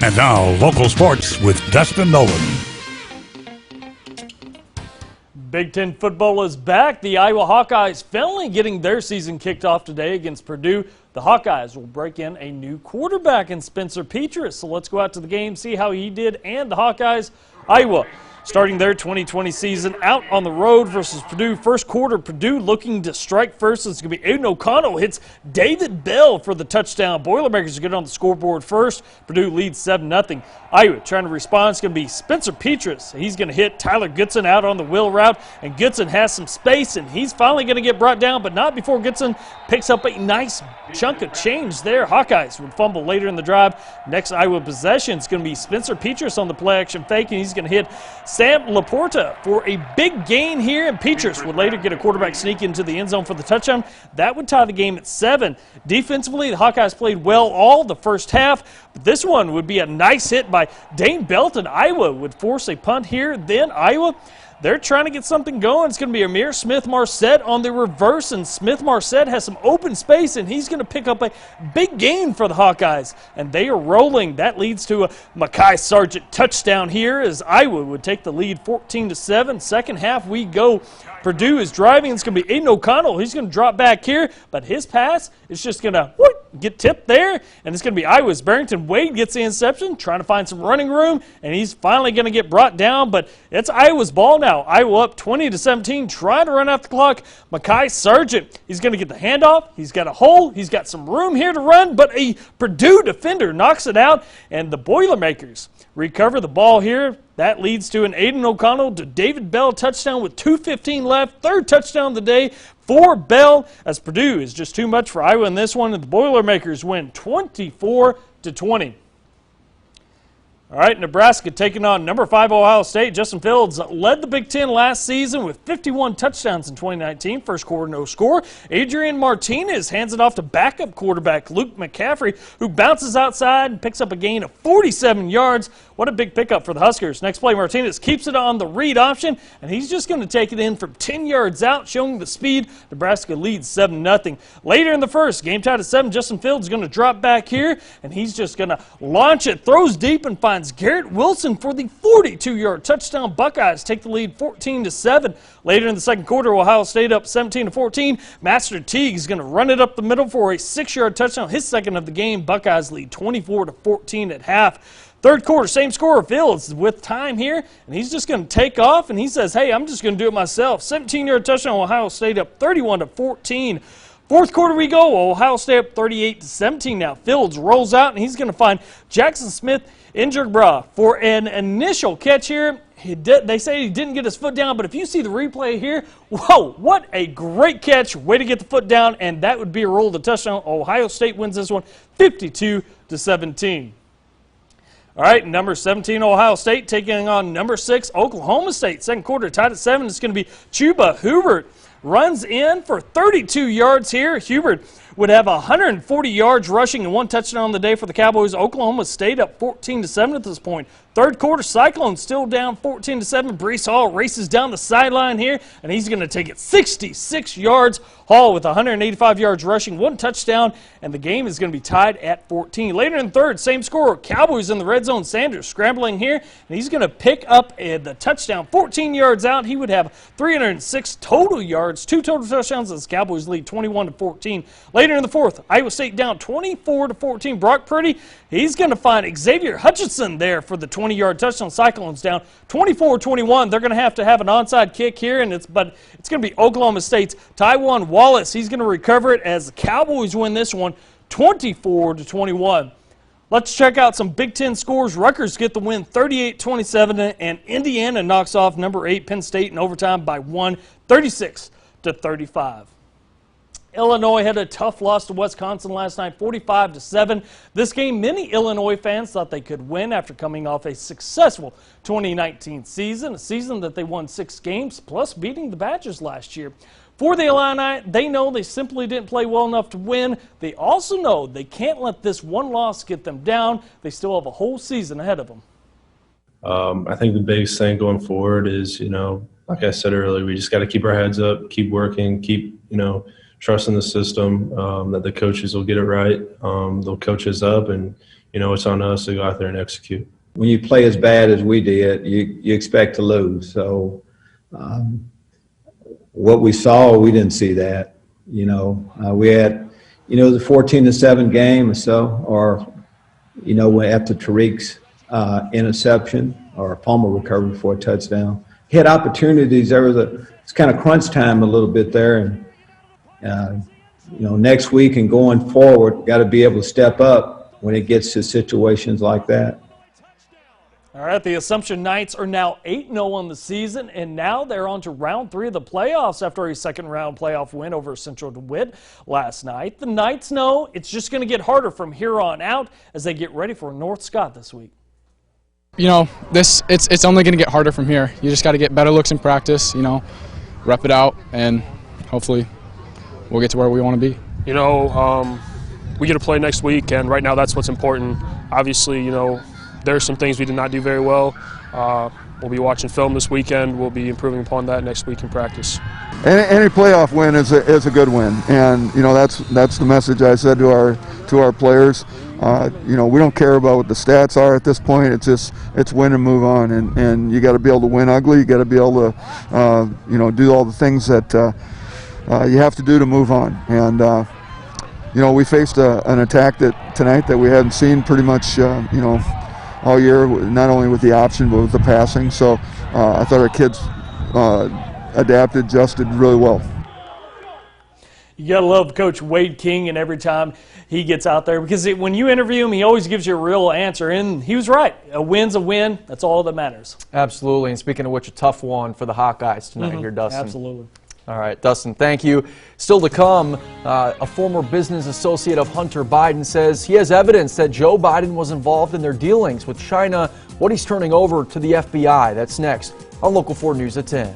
And now, local sports with Dustin Nolan. Big Ten football is back. The Iowa Hawkeyes finally getting their season kicked off today against Purdue. The Hawkeyes will break in a new quarterback in Spencer Petras. So let's go out to the game, see how he did, and the Hawkeyes. Iowa starting their 2020 season out on the road versus Purdue. First quarter, Purdue looking to strike first. It's going to be Aiden O'Connell hits David Bell for the touchdown. Boilermakers get on the scoreboard first. Purdue leads 7-0. Iowa trying to respond. It's going to be Spencer Petras. He's going to hit Tyler Goodson out on the wheel route, and Goodson has some space, and he's finally going to get brought down, but not before Goodson picks up a nice chunk of change there. Hawkeyes would fumble later in the drive. Next Iowa possession is going to be Spencer Petras on the play-action fake, and he's going to hit Sam Laporta for a big gain here, and Petras would later get a quarterback sneak into the end zone for the touchdown. That would tie the game at 7. Defensively, the Hawkeyes played well all the first half, but this one would be a nice hit by Dane Belton. Iowa would force a punt here. Then Iowa, they're trying to get something going. It's going to be Amir Smith-Marset on the reverse, and Smith-Marset has some open space, and he's going to pick up a big gain for the Hawkeyes, and they are rolling. That leads to a Mekhi Sargent touchdown here as Iowa would take the lead 14-7. Second half we go. Purdue is driving. It's going to be Aiden O'Connell. He's going to drop back here, but his pass is just going to get tipped there, and it's going to be Iowa's Barrington Wade gets the interception, trying to find some running room, and he's finally going to get brought down, but it's Iowa's ball now. Iowa up 20-17, trying to run out the clock. Mekhi Sargent, he's going to get the handoff. He's got a hole. He's got some room here to run, but a Purdue defender knocks it out, and the Boilermakers recover the ball here. That leads to an Aiden O'Connell to David Bell touchdown with 2:15 left. Third touchdown of the day for Bell, as Purdue is just too much for Iowa in this one, and the Boilermakers win 24-20. All right, Nebraska taking on number 5 Ohio State. Justin Fields led the Big Ten last season with 51 touchdowns in 2019. First quarter, no score. Adrian Martinez hands it off to backup quarterback Luke McCaffrey, who bounces outside and picks up a gain of 47 yards. What a big pickup for the Huskers. Next play, Martinez keeps it on the read option, and he's just going to take it in from 10 yards out, showing the speed. Nebraska leads 7-0. Later in the first, game tied at 7, Justin Fields is going to drop back here, and he's just going to launch it, throws deep, and finds Garrett Wilson for the 42-yard touchdown. Buckeyes take the lead 14-7. Later in the second quarter, Ohio State up 17-14. Master Teague is going to run it up the middle for a 6-yard touchdown, his second of the game. Buckeyes lead 24-14 at half. Third quarter, same score. Fields with time here, and he's just going to take off, and he says, hey, I'm just going to do it myself. 17-yard touchdown, Ohio State up 31-14. Fourth quarter we go. Ohio State up 38-17 now. Fields rolls out, and he's going to find Jackson Smith Injigba for an initial catch here. They say he didn't get his foot down, but if you see the replay here, whoa, what a great catch. Way to get the foot down, and that would be a roll to touchdown. Ohio State wins this one 52-17. All right, number 17, Ohio State taking on number 6, Oklahoma State. Second quarter tied at 7. It's going to be Chuba Hubbard. Runs in for 32 yards here. Hubbard would have 140 yards rushing and 1 touchdown on the day for the Cowboys. Oklahoma State up 14-7 at this point. Third quarter, Cyclones still down 14-7. Breece Hall races down the sideline here, and he's going to take it 66 yards. Hall with 185 yards rushing, 1 touchdown, and the game is going to be tied at 14. Later in third, same score. Cowboys in the red zone. Sanders scrambling here, and he's going to pick up the touchdown 14 yards out. He would have 306 total yards, 2 total touchdowns as the Cowboys lead 21-14. Later in the fourth, Iowa State down 24-14. Brock Purdy, he's going to find Xavier Hutchinson there for the 20-yard touchdown. Cyclones down 24-21. They're going to have an onside kick here, but it's going to be Oklahoma State's Tywan Wallace. He's going to recover it as the Cowboys win this one 24-21. Let's check out some Big Ten scores. Rutgers get the win 38-27, and Indiana knocks off number 8 Penn State in overtime by 1, 36-35. Illinois had a tough loss to Wisconsin last night, 45-7. This game, many Illinois fans thought they could win after coming off a successful 2019 season, a season that they won 6 games, plus beating the Badgers last year. For the Illini, they know they simply didn't play well enough to win. They also know they can't let this one loss get them down. They still have a whole season ahead of them. I think the biggest thing going forward is, like I said earlier, we just got to keep our heads up, keep working, keep, trusting the system, that the coaches will get it right. They'll coach us up and it's on us to go out there and execute. When you play as bad as we did, you expect to lose. So what we saw, we didn't see that. We had, the 14-7 game or so, or, after Tariq's interception or Palmer recovery for a touchdown. He had opportunities. It's kind of crunch time a little bit there. And, next week and going forward, got to be able to step up when it gets to situations like that. All right, the Assumption Knights are now 8-0 on the season, and now they're on to round 3 of the playoffs after a second-round playoff win over Central DeWitt last night. The Knights know it's just going to get harder from here on out as they get ready for North Scott this week. It's only going to get harder from here. You just got to get better looks in practice, rep it out, and hopefully we'll get to where we want to be. We get to play next week, and right now that's what's important. Obviously, there are some things we did not do very well. We'll be watching film this weekend. We'll be improving upon that next week in practice. Any playoff win is a good win, and that's the message I said to our players. We don't care about what the stats are at this point. It's win and move on, and you got to be able to win ugly. You got to be able to do all the things that you have to do to move on. And we faced an attack tonight that we hadn't seen pretty much all year, not only with the option but with the passing. So I thought our kids adapted, adjusted really well. You got to love Coach Wade King, and every time he gets out there, because when you interview him, he always gives you a real answer, and he was right. A win's a win. That's all that matters. Absolutely, and speaking of which, a tough one for the Hawkeyes tonight here, Dustin. Absolutely. All right, Dustin, thank you. Still to come, a former business associate of Hunter Biden says he has evidence that Joe Biden was involved in their dealings with China, what he's turning over to the FBI. That's next on Local 4 News at 10.